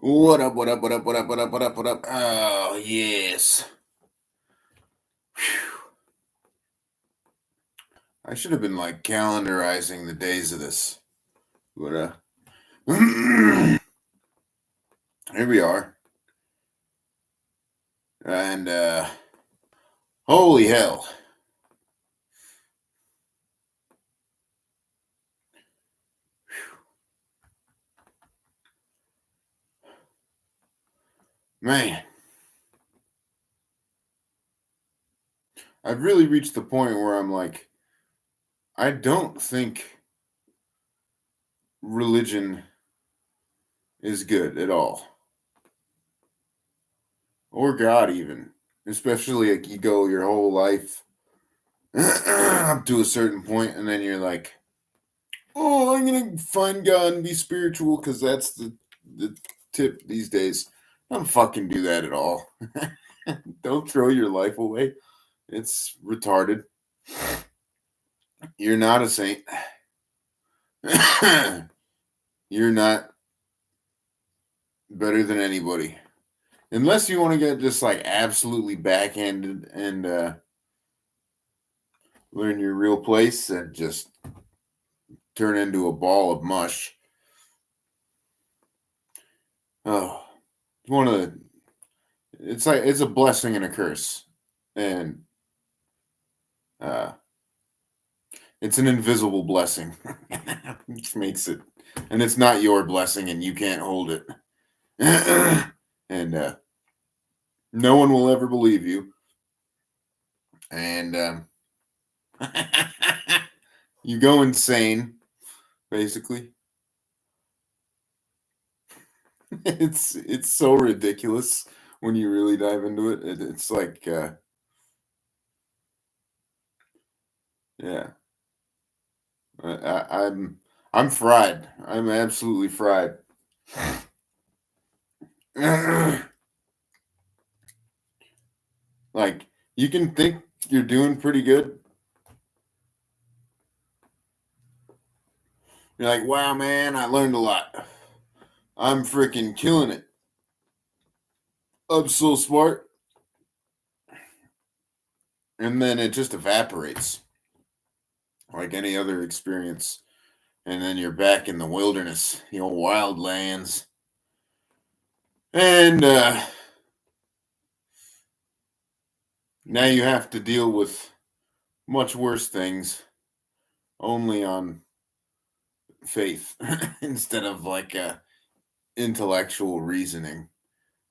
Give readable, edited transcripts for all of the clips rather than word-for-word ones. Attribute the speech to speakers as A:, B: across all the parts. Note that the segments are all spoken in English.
A: What up, what up, what up, what up, what up, what up, what up? Oh, yes. Phew. I should have been like calendarizing the days of this. But here we are. And holy hell. Man. I've really reached the point where I'm like, I don't think religion is good at all. Or God even. Especially like you go your whole life up to a certain point and then you're like, oh, I'm gonna find God and be spiritual because that's the tip these days. Don't fucking do that at all. Don't throw your life away. It's retarded. You're not a saint. You're not better than anybody. Unless you want to get just like absolutely backhanded and learn your real place and just turn into a ball of mush. Oh, one of the it's a blessing and a curse. And it's an invisible blessing, which makes it, and it's not your blessing, and you can't hold it, and no one will ever believe you, and you go insane, basically. It's so ridiculous when you really dive into it. It's like, yeah, I'm fried. I'm absolutely fried. Like you can think you're doing pretty good. You're like, wow, man, I learned a lot. I'm freaking killing it. I'm so smart. And then it just evaporates like any other experience. And then you're back in the wilderness, the old wild lands. And now you have to deal with much worse things only on faith instead of like intellectual reasoning.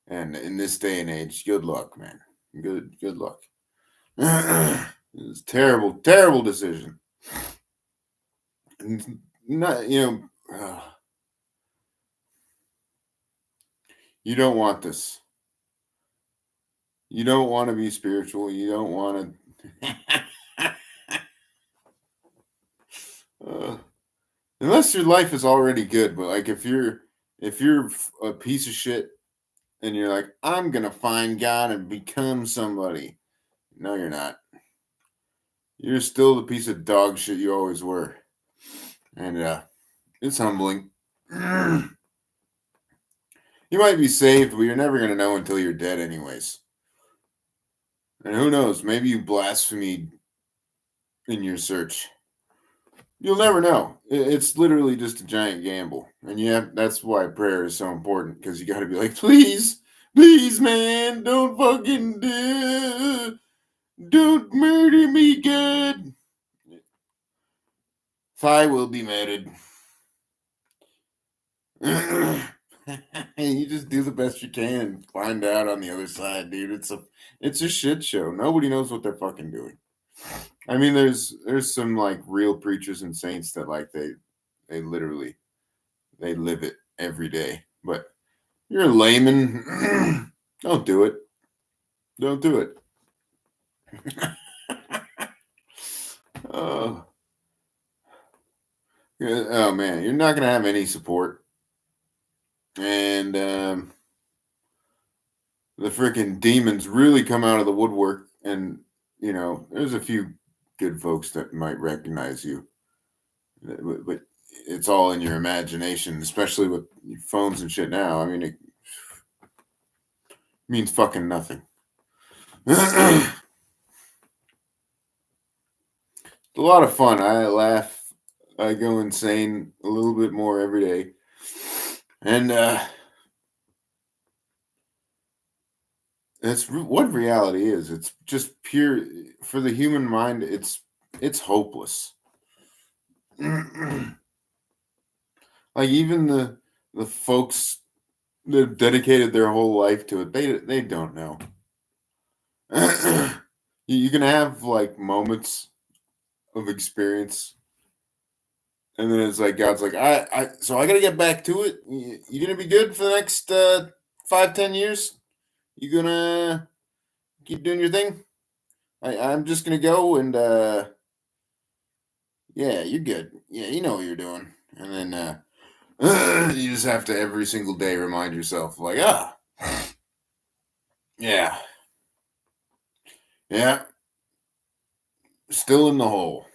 A: And in this day and age, good luck, man. Good luck. It was terrible, terrible decision. And not, you don't want this. You don't want to be spiritual. You don't want to. Unless your life is already good, but like if you're a piece of shit and you're like, I'm gonna find God and become somebody. No, you're not. You're still the piece of dog shit you always were. And it's humbling. You might be saved, but you're never gonna know until you're dead anyways. And who knows, maybe you blasphemy in your search. You'll never know. It's literally just a giant gamble. And yeah, that's why prayer is so important because you got to be like, please, please, man, don't fucking don't murder me, God. I will be murdered. You just do the best you can and find out on the other side, dude. It's a shit show. Nobody knows what they're fucking doing. I mean, there's some like real preachers and saints that like they literally they live it every day. But you're a layman. Don't do it. Don't do it. Oh, oh man, you're not gonna have any support, and the freaking demons really come out of the woodwork. And there's a few good folks that might recognize you, but it's all in your imagination, especially with phones and shit now. I mean, means fucking nothing. A lot of fun. I laugh. I go insane a little bit more every day. And that's what reality is. It's just pure for the human mind. It's hopeless. Like even the folks that dedicated their whole life to it, they don't know. You can have like moments of experience, and then it's like God's like, so I gotta get back to it. You gonna be good for the next 5-10 years? You gonna keep doing your thing? I'm just gonna go and yeah, you're good. Yeah, you know what you're doing. And then you just have to every single day remind yourself, like, yeah, yeah, still in the hole.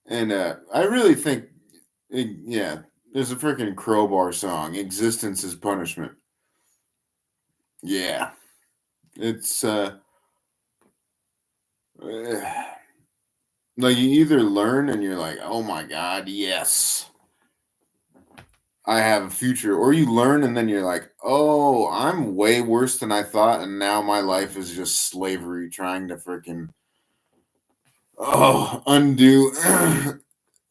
A: And I really think, yeah, there's a freaking Crowbar song, "Existence is Punishment." Yeah, it's like you either learn and you're like, oh my god, yes, I have a future, or you learn and then you're like, oh, I'm way worse than I thought, and now my life is just slavery, trying to freaking undo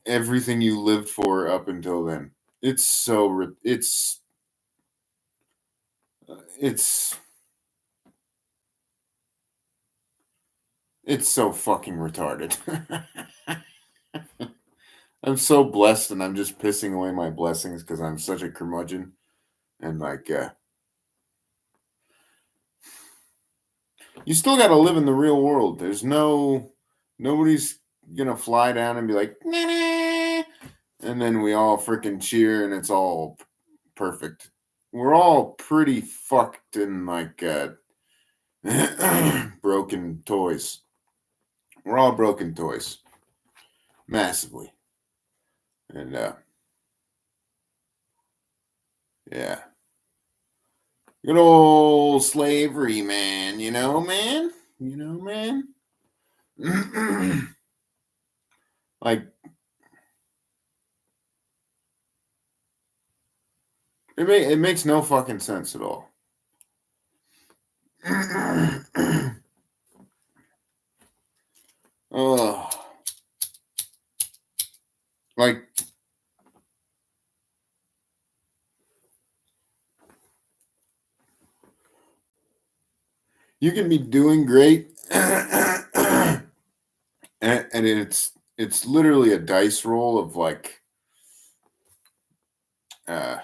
A: everything you lived for up until then. It's so it's it's so fucking retarded. I'm so blessed, and I'm just pissing away my blessings because I'm such a curmudgeon. And like, you still got to live in the real world. Nobody's gonna fly down and be like, "Nah," and then we all freaking cheer and it's all perfect. We're all pretty fucked and like broken toys. We're all broken toys, massively. And yeah, good old slavery, man. You know, man. You know, man. Like it makes no fucking sense at all. Oh, like you can be doing great, and it's literally a dice roll of like, uh,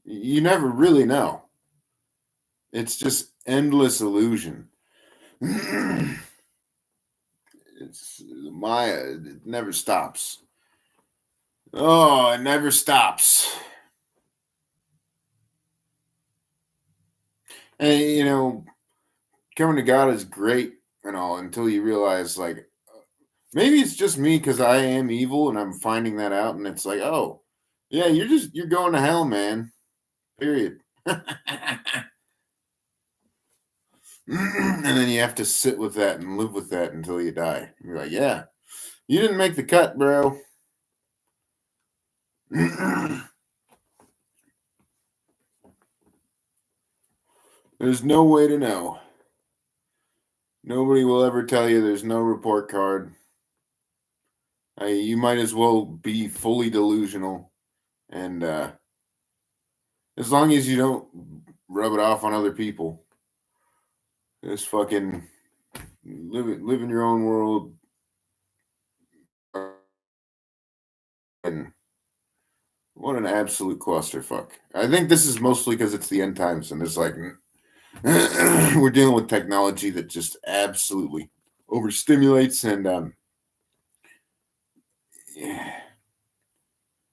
A: you never really know. It's just endless illusion. It's Maya. It never stops. Oh, it never stops. And coming to God is great and all until you realize like maybe it's just me because I am evil and I'm finding that out, and it's like, oh, yeah, you're going to hell, man. Period. And then you have to sit with that and live with that until you die. You're like, yeah, you didn't make the cut, bro. There's no way to know. Nobody will ever tell you. There's no report card. You might as well be fully delusional, and as long as you don't rub it off on other people, just fucking live in your own world. And what an absolute clusterfuck. I think this is mostly because it's the end times, and it's like we're dealing with technology that just absolutely overstimulates, and yeah,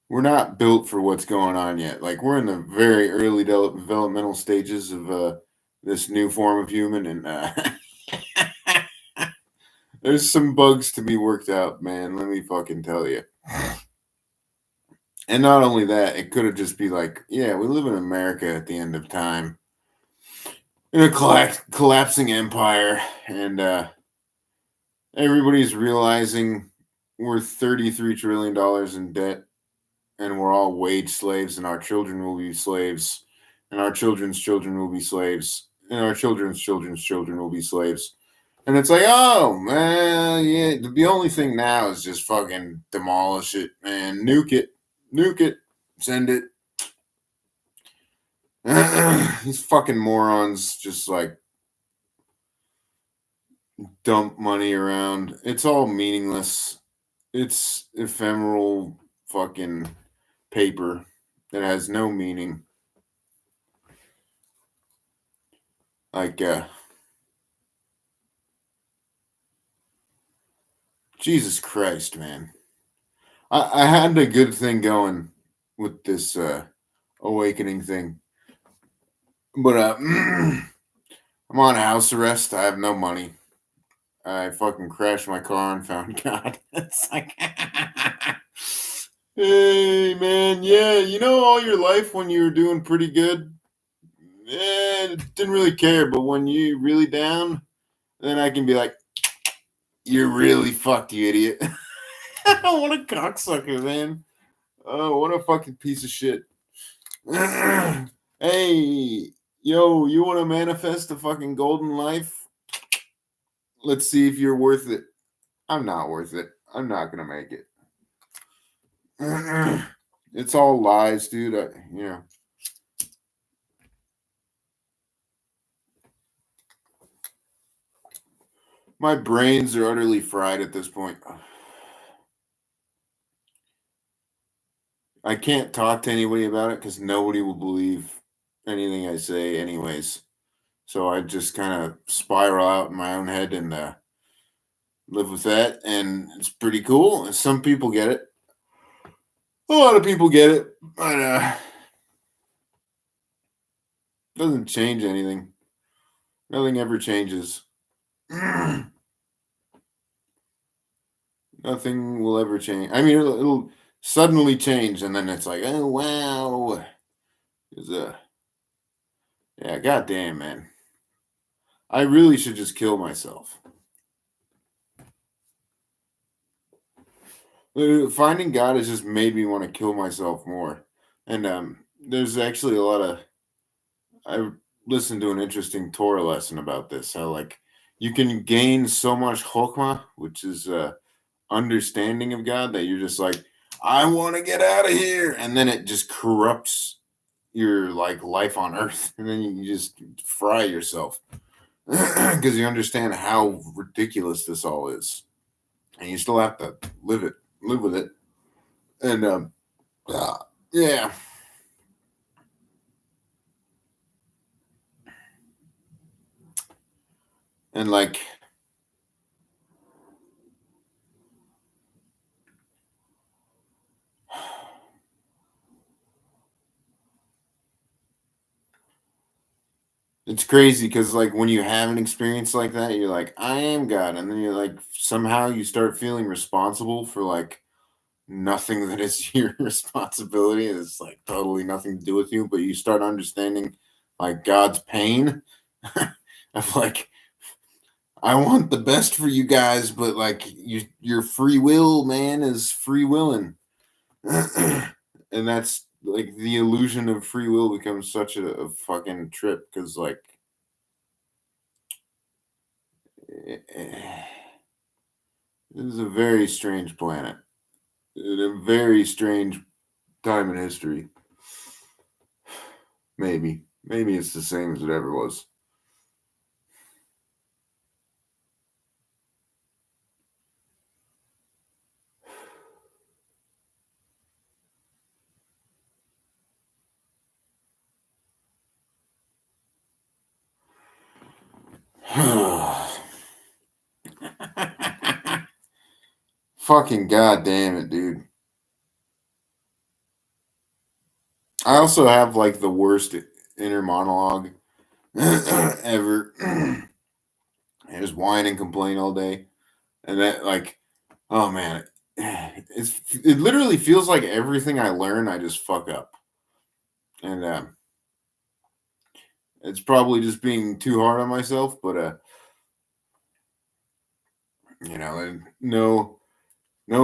A: we're not built for what's going on yet. Like we're in the very early developmental stages of this new form of human, and there's some bugs to be worked out, man. Let me fucking tell you. And not only that, it could have just be like, yeah, we live in America at the end of time in a collapsing empire, and everybody's realizing we're $33 trillion in debt, and we're all wage slaves, and our children will be slaves, and our children's children will be slaves, and our children's children's children will be slaves. And it's like, oh man, yeah. The only thing now is just fucking demolish it, man. Nuke it, send it. These fucking morons just like dump money around. It's all meaningless. It's ephemeral fucking paper that has no meaning. Like, Jesus Christ, man. I had a good thing going with this awakening thing, but I'm on house arrest. I have no money. I fucking crashed my car and found God. It's like, hey man, yeah, you know, all your life when you were doing pretty good, didn't really care. But when you really down, then I can be like, you're really fucked, you idiot. What a cocksucker, man. Oh, what a fucking piece of shit. Hey, yo, you want to manifest a fucking golden life? Let's see if you're worth it. I'm not worth it. I'm not gonna make it. It's all lies, dude. My brains are utterly fried at this point. I can't talk to anybody about it because nobody will believe anything I say, anyways. So I just kind of spiral out in my own head and live with that, and it's pretty cool. Some people get it. A lot of people get it, but doesn't change anything. Nothing ever changes. Nothing will ever change. I mean, it'll suddenly change, and then it's like, oh wow, it's yeah, goddamn, man. I really should just kill myself. Finding God has just made me want to kill myself more. And there's actually a lot of I listened to an interesting Torah lesson about this. How like you can gain so much chokmah, which is understanding of God, that you're just like, I want to get out of here, and then it just corrupts your like life on earth, and then you just fry yourself because you understand how ridiculous this all is, and you still have to live with it, and yeah, and like it's crazy because like when you have an experience like that, you're like, I am God, and then you're like somehow you start feeling responsible for like nothing that is your responsibility. It's like totally nothing to do with you, but you start understanding like God's pain of like, I want the best for you guys, but like your free will, man, is free willing. And that's like the illusion of free will becomes such a fucking trip because like this is a very strange planet, a very strange time in history. Maybe it's the same as it ever was. Fucking goddamn it, dude. I also have like the worst inner monologue ever. I just whine and complain all day. And that like, oh man, it literally feels like everything I learn, I just fuck up, and it's probably just being too hard on myself. But and no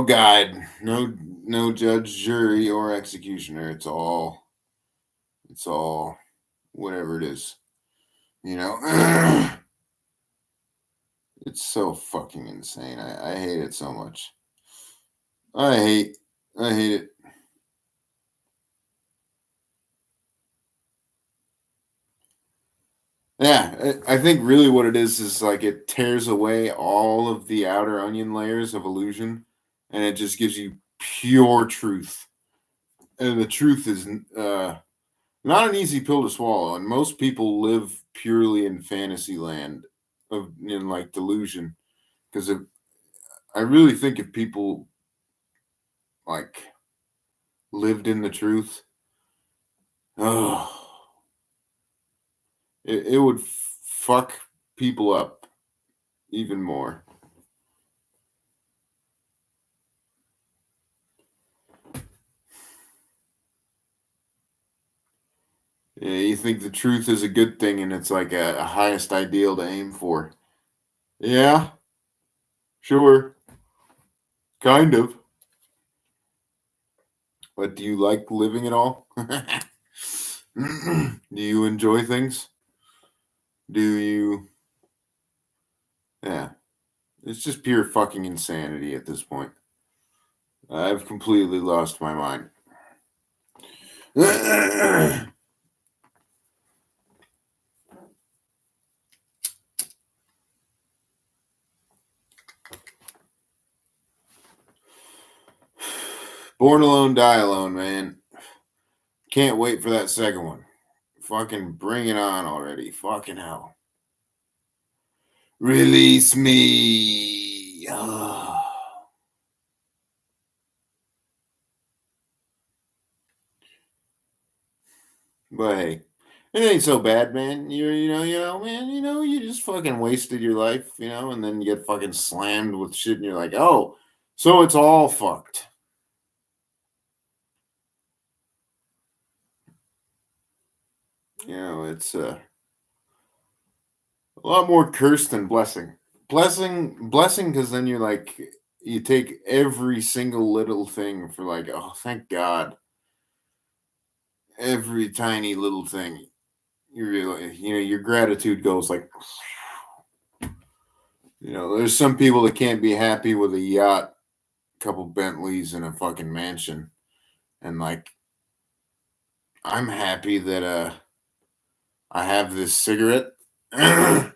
A: guide, no judge, jury, or executioner. It's all whatever it is. You know, it's so fucking insane. I hate it so much. I hate I hate it. Yeah, I think really what it is like it tears away all of the outer onion layers of illusion, and it just gives you pure truth. And the truth is not an easy pill to swallow, and most people live purely in fantasy land of in like delusion. Because if I really think if people like lived in the truth, oh, it would fuck people up even more. Yeah, you think the truth is a good thing and it's like a highest ideal to aim for. Yeah, sure, kind of. But do you like living at all? Do you enjoy things? Do you? Yeah, it's just pure fucking insanity at this point. I've completely lost my mind. Born Alone, Die Alone, man. Can't wait for that second one. Fucking bring it on already. Fucking hell. Release me. But hey, it ain't so bad, man. Man, you just fucking wasted your life, and then you get fucking slammed with shit and you're like, oh, so it's all fucked. It's a lot more curse than blessing. Blessing, because then you're like, you take every single little thing for like, oh, thank God. Every tiny little thing. You really, your gratitude goes like, there's some people that can't be happy with a yacht, couple Bentleys, and a fucking mansion. And like, I'm happy that I have this cigarette. I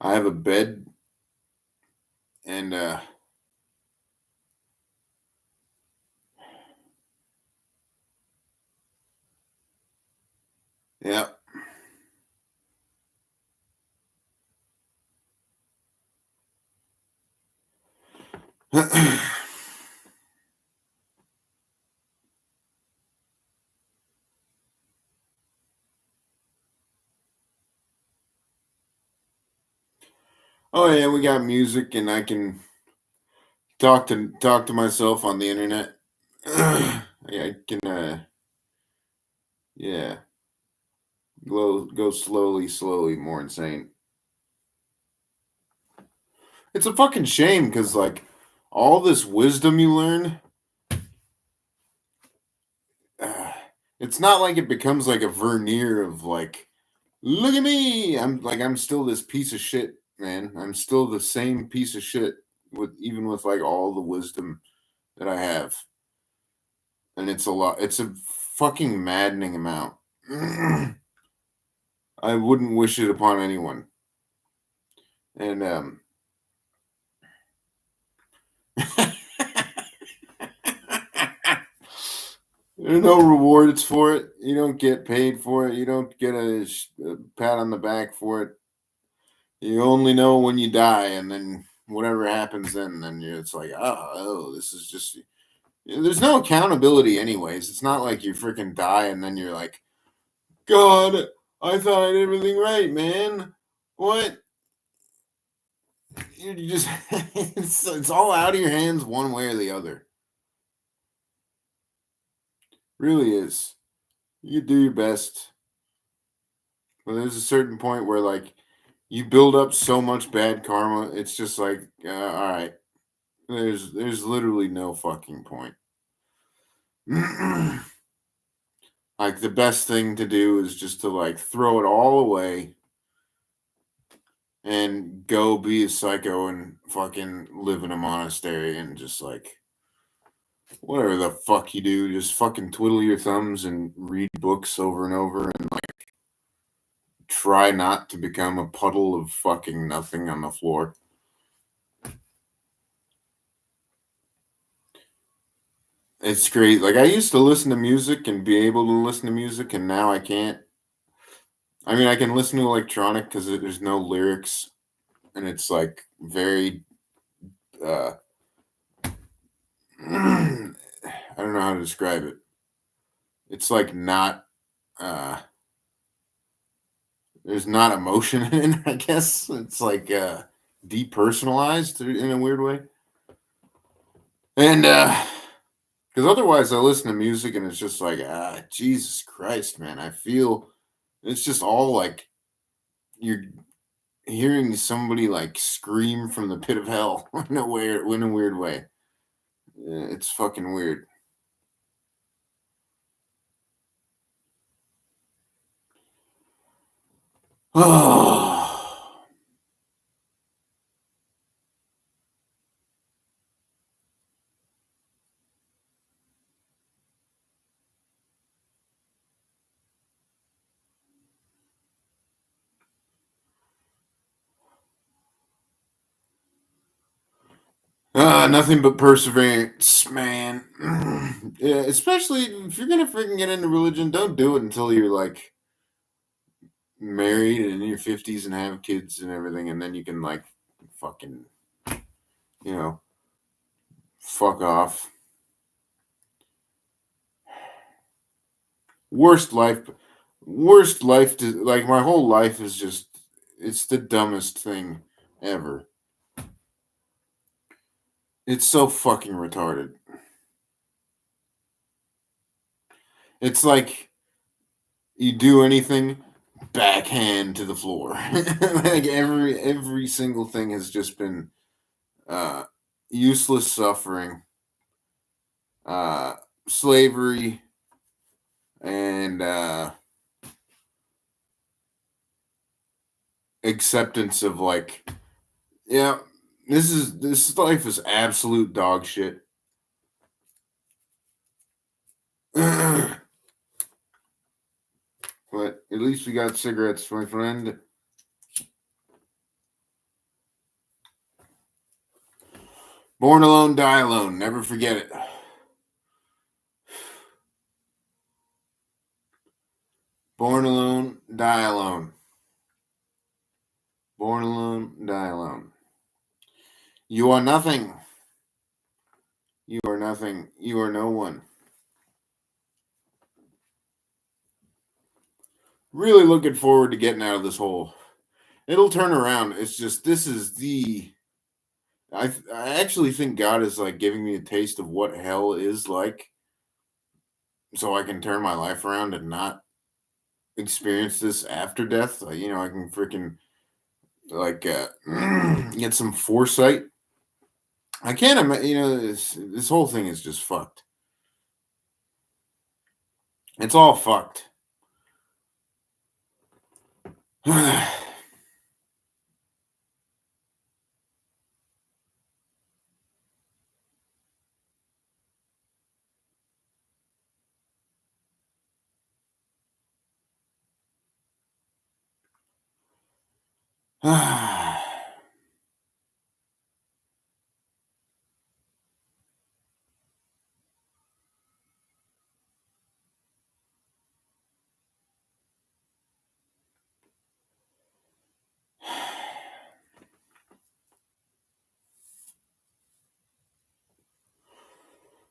A: have a bed and yeah. Oh yeah, we got music and I can talk to myself on the internet. Yeah, I can yeah, go slowly, more insane. It's a fucking shame because like all this wisdom you learn, uh, it's not like it becomes like a veneer of like, look at me. I'm still this piece of shit, man. I'm still the same piece of shit with even with like all the wisdom that I have. And it's a lot. It's a fucking maddening amount. I wouldn't wish it upon anyone. And there are no rewards for it. You don't get paid for it. You don't get a pat on the back for it. You only know when you die, and then whatever happens then it's like, oh, this is just. There's no accountability, anyways. It's not like you freaking die and then you're like, God, I thought I did everything right, man. What? You just it's all out of your hands one way or the other. Really is. You do your best. But there's a certain point where like you build up so much bad karma, it's just like, all right, there's literally no fucking point. Like the best thing to do is just to like throw it all away and go be a psycho and fucking live in a monastery and just like whatever the fuck you do, just fucking twiddle your thumbs and read books over and over and like try not to become a puddle of fucking nothing on the floor. It's great. Like I used to listen to music and be able to listen to music, and now I can't. I mean, I can listen to electronic because there's no lyrics, and it's like very. Uh, I don't know how to describe it. It's like not. There's not emotion in it. I guess it's like depersonalized in a weird way, and because otherwise I listen to music and it's just like Jesus Christ, man. I feel it's just all like you're hearing somebody like scream from the pit of hell in a weird way. It's fucking weird. Nothing but perseverance, man. Yeah, especially if you're gonna freaking get into religion, don't do it until you're like married and in your 50s and have kids and everything, and then you can like fucking, you know, fuck off. Worst life, worst life. Like my whole life is just, it's the dumbest thing ever. It's so fucking retarded. It's like you do anything, backhand to the floor. Like every single thing has just been uh, useless suffering, uh, slavery, and acceptance of like, yeah, this life is absolute dog shit. But at least we got cigarettes, my friend. Born alone, die alone. Never forget it. Born alone, die alone. Born alone, die alone. You are nothing. You are nothing. You are no one. Really looking forward to getting out of this hole. It'll turn around. It's just this is the. I actually think God is like giving me a taste of what hell is like, so I can turn my life around and not experience this after death. Like, I can freaking like get some foresight. I can't imagine. This whole thing is just fucked. It's all fucked.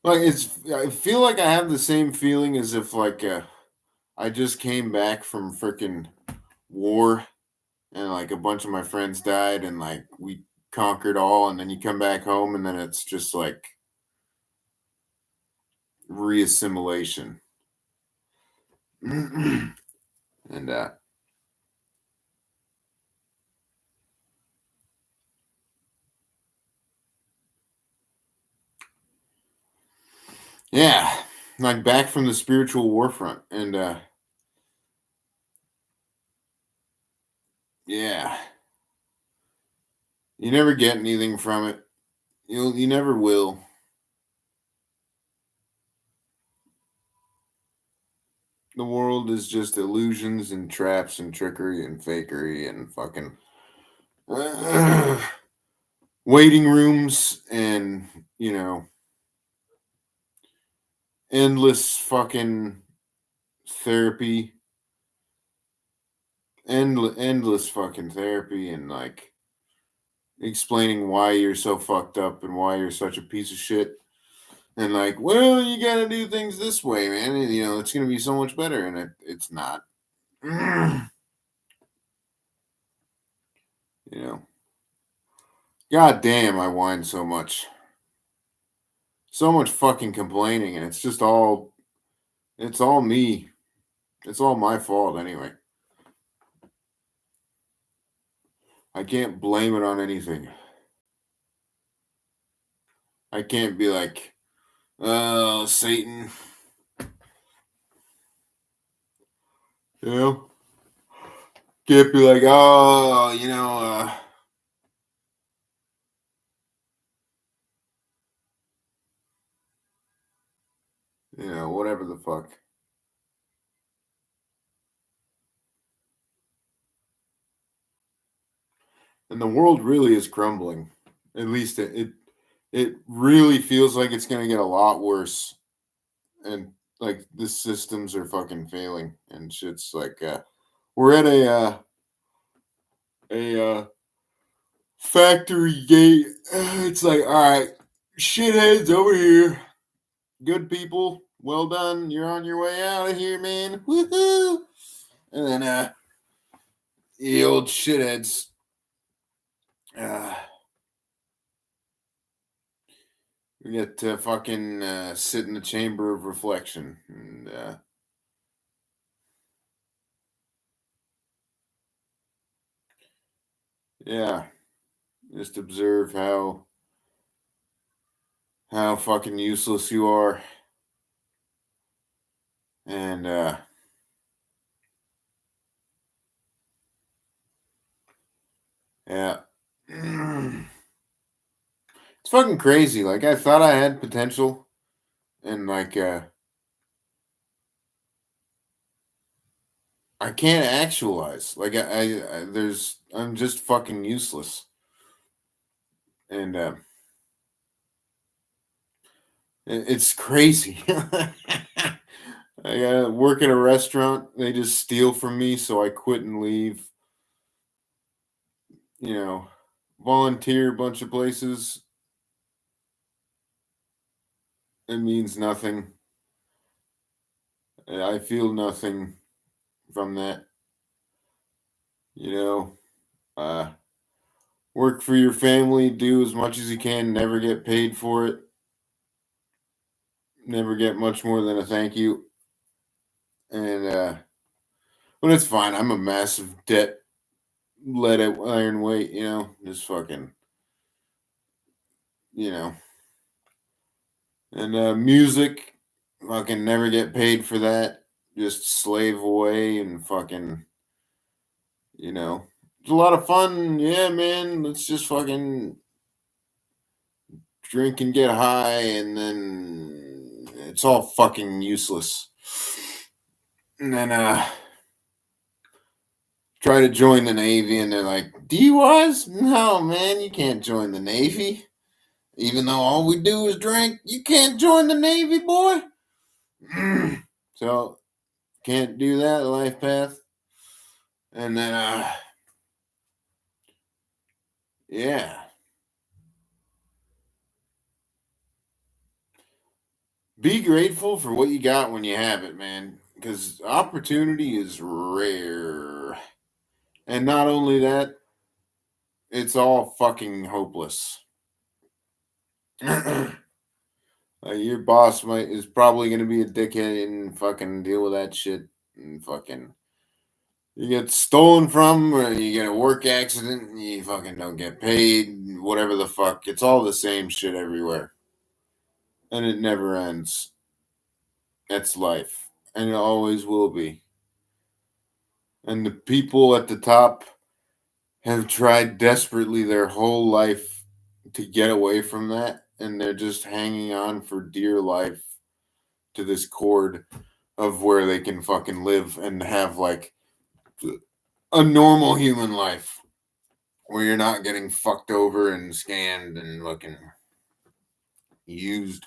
A: Like I feel like I have the same feeling as if like I just came back from freaking war, and like a bunch of my friends died, and like we conquered all, and then you come back home, and then it's just like reassimilation. And yeah, like back from the spiritual war front, and yeah, you never get anything from it. You never will. The world is just illusions and traps and trickery and fakery and fucking waiting rooms and you know endless fucking therapy, endless fucking therapy, and like explaining why you're so fucked up and why you're such a piece of shit. And like, well, you gotta do things this way, man. And, it's gonna be so much better, and it's not. you know, God damn, I whine so much fucking complaining, and it's all me. It's all my fault anyway. I can't blame it on anything. I can't be like, oh, Satan. You know? Can't be like, oh, whatever the fuck. And the world really is crumbling. At least it really feels like it's gonna get a lot worse. And like the systems are fucking failing and shit's like we're at a factory gate. It's like, all right, shitheads over here. Good people, well done. You're on your way out of here, man. Woohoo! And then the old shitheads uh we get to fucking sit in the chamber of reflection and yeah, just observe how fucking useless you are. And yeah. It's fucking crazy. Like I thought I had potential and like I can't actualize. Like I'm just fucking useless. And it's crazy. I work in a restaurant. They just steal from me, so I quit and leave. You know, volunteer a bunch of places. It means nothing. I feel nothing from that. You know, uh, work for your family, do as much as you can, never get paid for it, never get much more than a thank you. And but it's fine. I'm a massive debt lead iron weight, just fucking, you know. And music, fucking never get paid for that. Just slave away and fucking, it's a lot of fun. Yeah, man. Let's just fucking drink and get high, and then it's all fucking useless. And then try to join the Navy, and they're like, DUIs? No, man, you can't join the Navy. Even though all we do is drink, you can't join the Navy, boy. So can't do that life path. And then yeah. Be grateful for what you got when you have it, man. because opportunity is rare. And not only that, it's all fucking hopeless. Your boss is probably going to be a dickhead and fucking deal with that shit and fucking you get stolen from or you get a work accident and you fucking don't get paid, whatever the fuck. It's all the same shit everywhere. And it never ends. That's life. And it always will be. And the people at the top have tried desperately their whole life to get away from that. And they're just hanging on for dear life to this cord of where they can fucking live and have like a normal human life where you're not getting fucked over and scanned and looking used.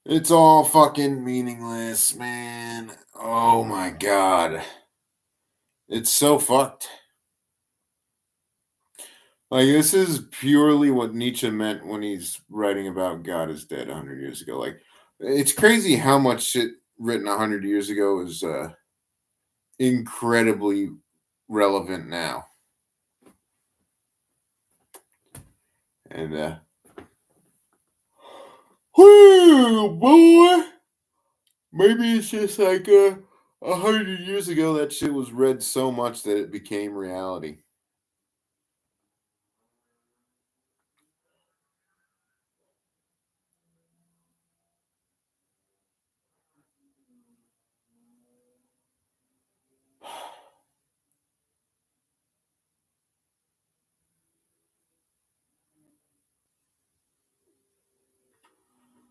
A: It's all fucking meaningless, man. Oh my god. It's so fucked. Like, this is purely what Nietzsche meant when he's writing about God is dead 100 years ago. Like, it's crazy how much shit written 100 years ago is incredibly relevant now. And, whoo, boy. Maybe it's just like 100 years ago that shit was read so much that it became reality.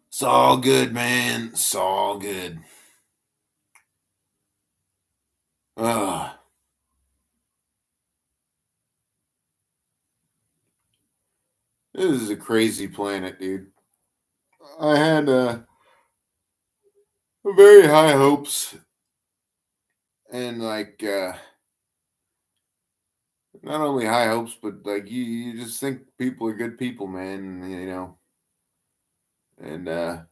A: It's all good, man. It's all good. Ugh. This is a crazy planet, dude. I had very high hopes and like not only high hopes, but like you just think people are good people, man. You know, and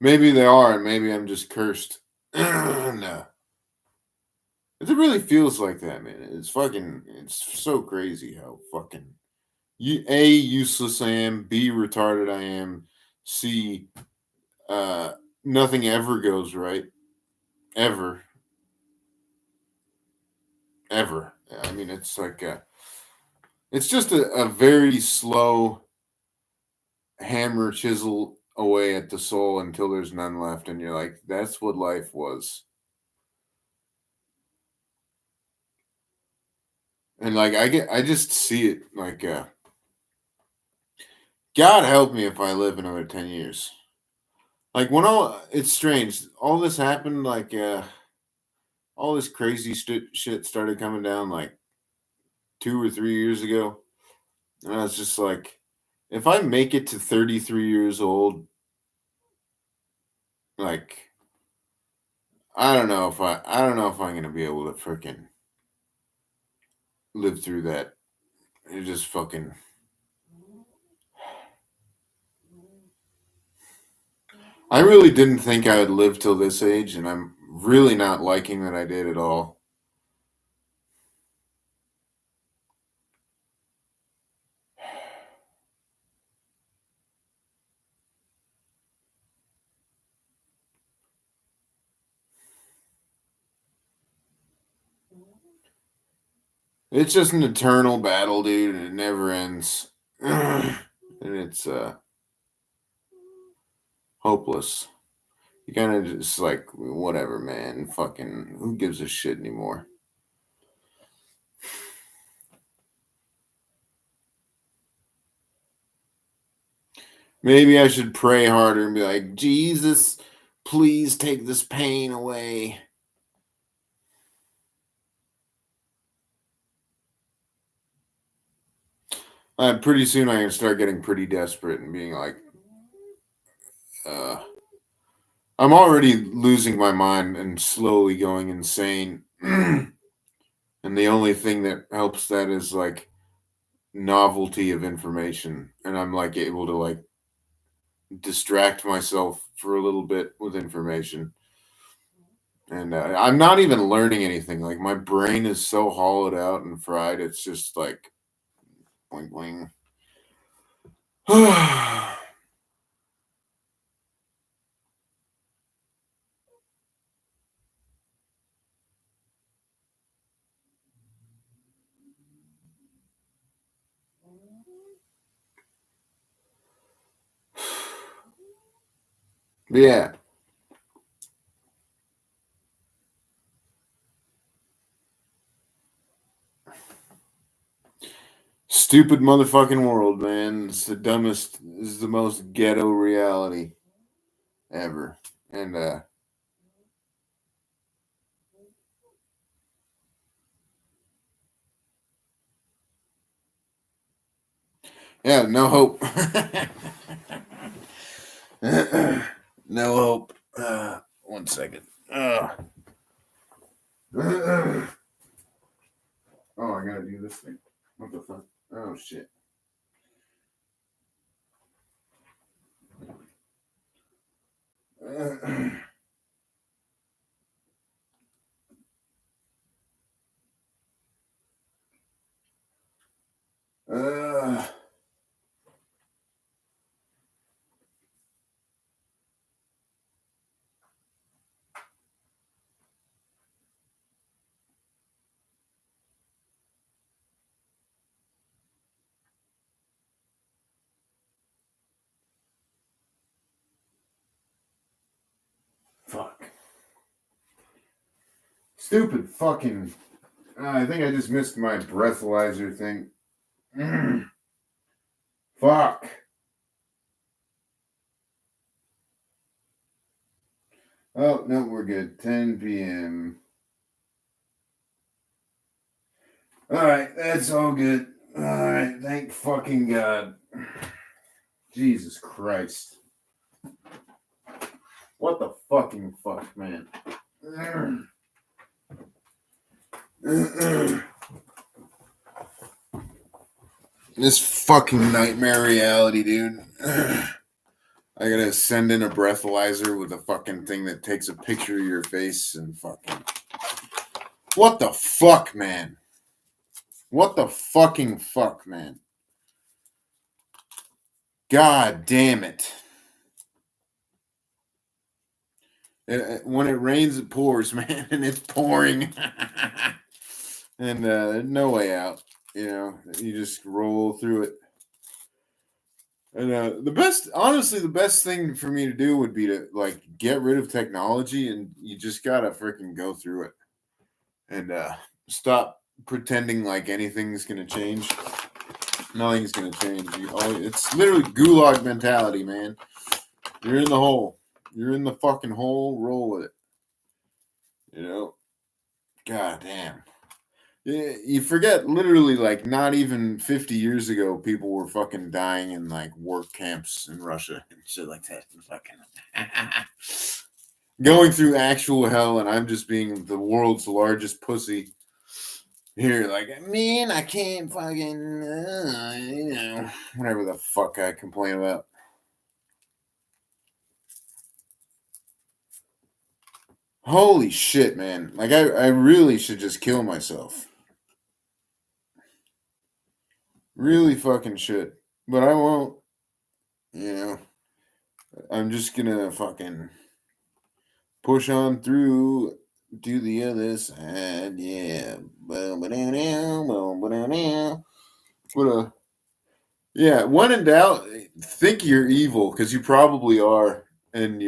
A: maybe they are, and maybe I'm just cursed. No, it really feels like that, man. It's fucking. It's so crazy how fucking useless I am, B retarded I am, C uh nothing ever goes right, ever, ever. I mean, it's like it's just a very slow hammer chisel away at the soul until there's none left, and you're like, that's what life was. And like I just see it like God help me if I live another 10 years. Like when all it's strange, all this happened like all this crazy shit started coming down like 2 or 3 years ago. And I was just like, if I make it to 33 years old, like I don't know if I'm gonna be able to freaking live through that. It just fucking I really didn't think I would live till this age, and I'm really not liking that I did at all. It's just an eternal battle, dude, and it never ends. And it's hopeless. You kind of just like whatever, man. Fucking who gives a shit anymore? Maybe I should pray harder and be like, Jesus, please take this pain away. Pretty soon I can start getting pretty desperate and being like, uh, I'm already losing my mind and slowly going insane. And the only thing that helps that is like novelty of information. And I'm like able to like distract myself for a little bit with information. And I'm not even learning anything. Like my brain is so hollowed out and fried. It's just like boing boing. Yeah. Stupid motherfucking world, man. It's the dumbest, is the most ghetto reality ever. And yeah, no hope. No hope. One second. Oh, I gotta do this thing. What the fuck? Oh shit. Uh, fuck. Stupid fucking. I think I just missed my breathalyzer thing. Fuck. Oh, no, we're good. 10 p.m. Alright, that's all good. Alright, thank fucking God. Jesus Christ. What the fucking fuck, man? This fucking nightmare reality, dude. I gotta send in a breathalyzer with a fucking thing that takes a picture of your face and fucking. What the fuck, man? What the fucking fuck, man? God damn it. When it rains, it pours, man, and it's pouring. And no way out. You know, you just roll through it. And honestly, the best thing for me to do would be to like get rid of technology, and you just gotta freaking go through it, and stop pretending like anything's gonna change. Nothing's gonna change. It's literally gulag mentality, man. You're in the hole. You're in the fucking hole. Roll with it. You know. God damn. You forget literally like not even 50 years ago people were fucking dying in like work camps in Russia and shit like that. Fucking going through actual hell, and I'm just being the world's largest pussy here. Like, man, I can't fucking, whatever the fuck I complain about. Holy shit, man. Like, I really should just kill myself. Really fucking should. But I won't, you know. I'm just gonna fucking push on through to the other side. Yeah. What a. Yeah, when in doubt, think you're evil because you probably are, and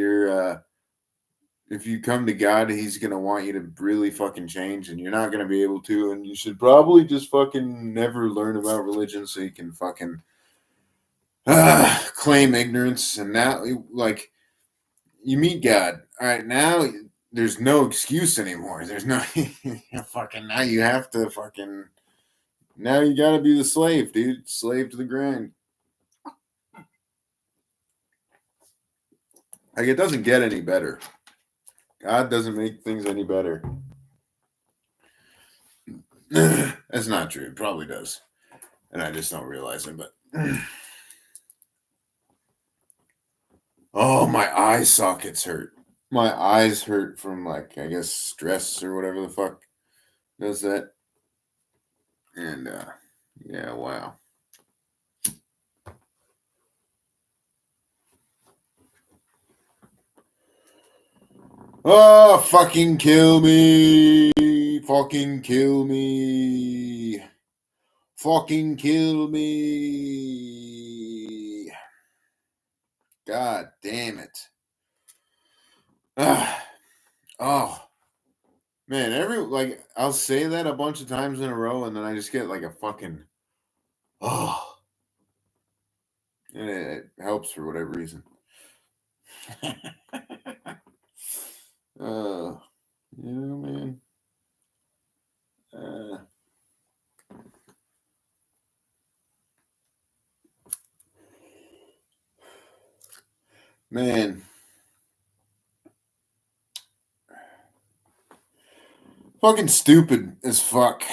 A: if you come to God, He's gonna want you to really fucking change, and you're not gonna be able to, and you should probably just fucking never learn about religion so you can fucking claim ignorance. And now, like, you meet God. All right, now there's no excuse anymore. There's no fucking now you have to fucking now you gotta be the slave, dude. Slave to the grind. Like, it doesn't get any better. God doesn't make things any better. That's not true. It probably does. And I just don't realize it. But oh, my eye sockets hurt. My eyes hurt from, like, I guess stress or whatever the fuck does that. And yeah, wow. Oh, fucking kill me. Fucking kill me. Fucking kill me. God damn it. Oh, man, I'll say that a bunch of times in a row and then I just get like a fucking, oh, and it helps for whatever reason. Man. Man. Fucking stupid as fuck.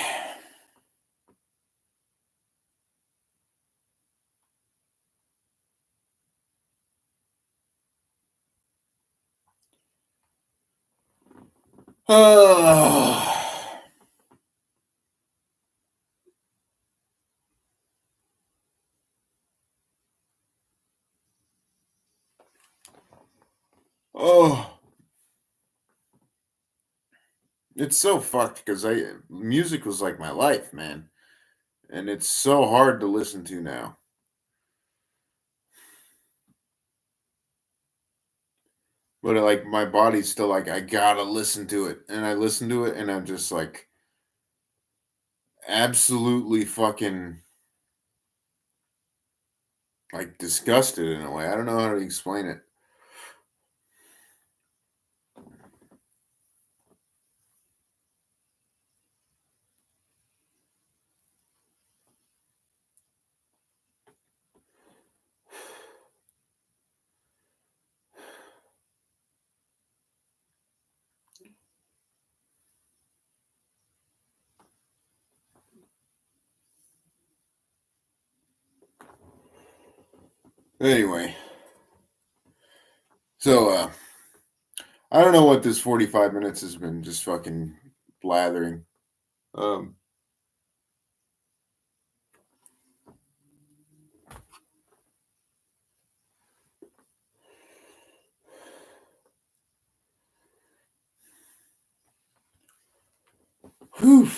A: Oh, it's so fucked because music was like my life, man, and it's so hard to listen to now. But like my body's still like I gotta listen to it, and I listen to it, and I'm just like absolutely fucking like disgusted in a way. I don't know how to explain it. Anyway, so I don't know what this 45 minutes has been just fucking blathering. Um, whew.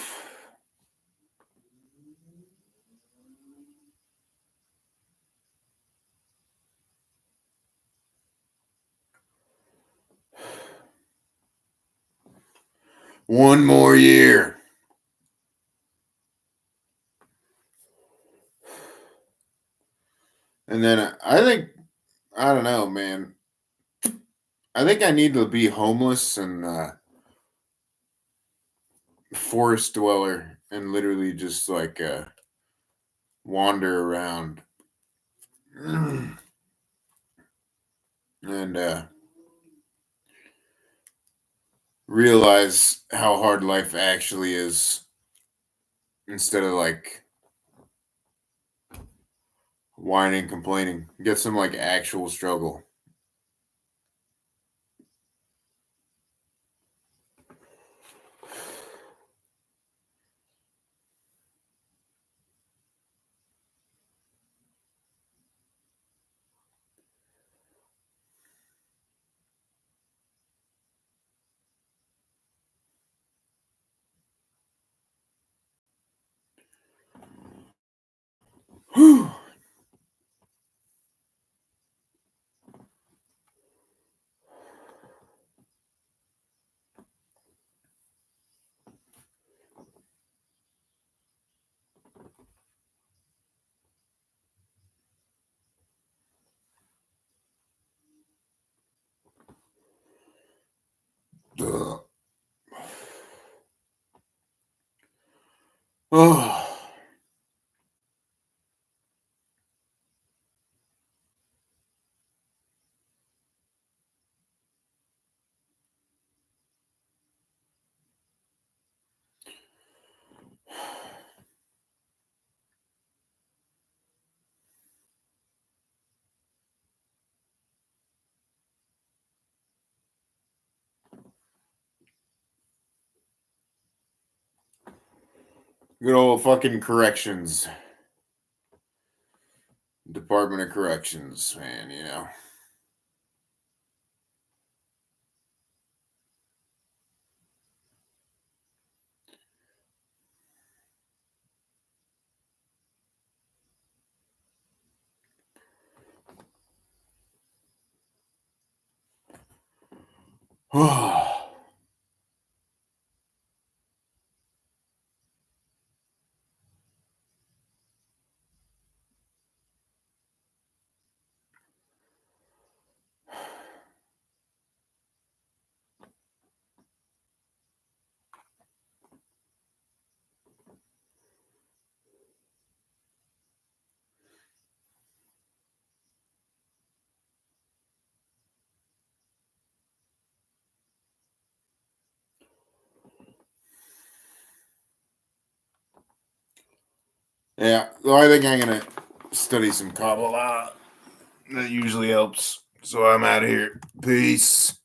A: One more year. And then I think, I don't know, man. I think I need to be homeless and forest dweller and literally just like wander around and realize how hard life actually is instead of like whining, complaining. Get some like actual struggle. Whew. Ugh. Oh. Good old fucking corrections. Department of Corrections, man, you know. Yeah, well, I think I'm gonna study some Kabbalah. That usually helps. So I'm out of here. Peace.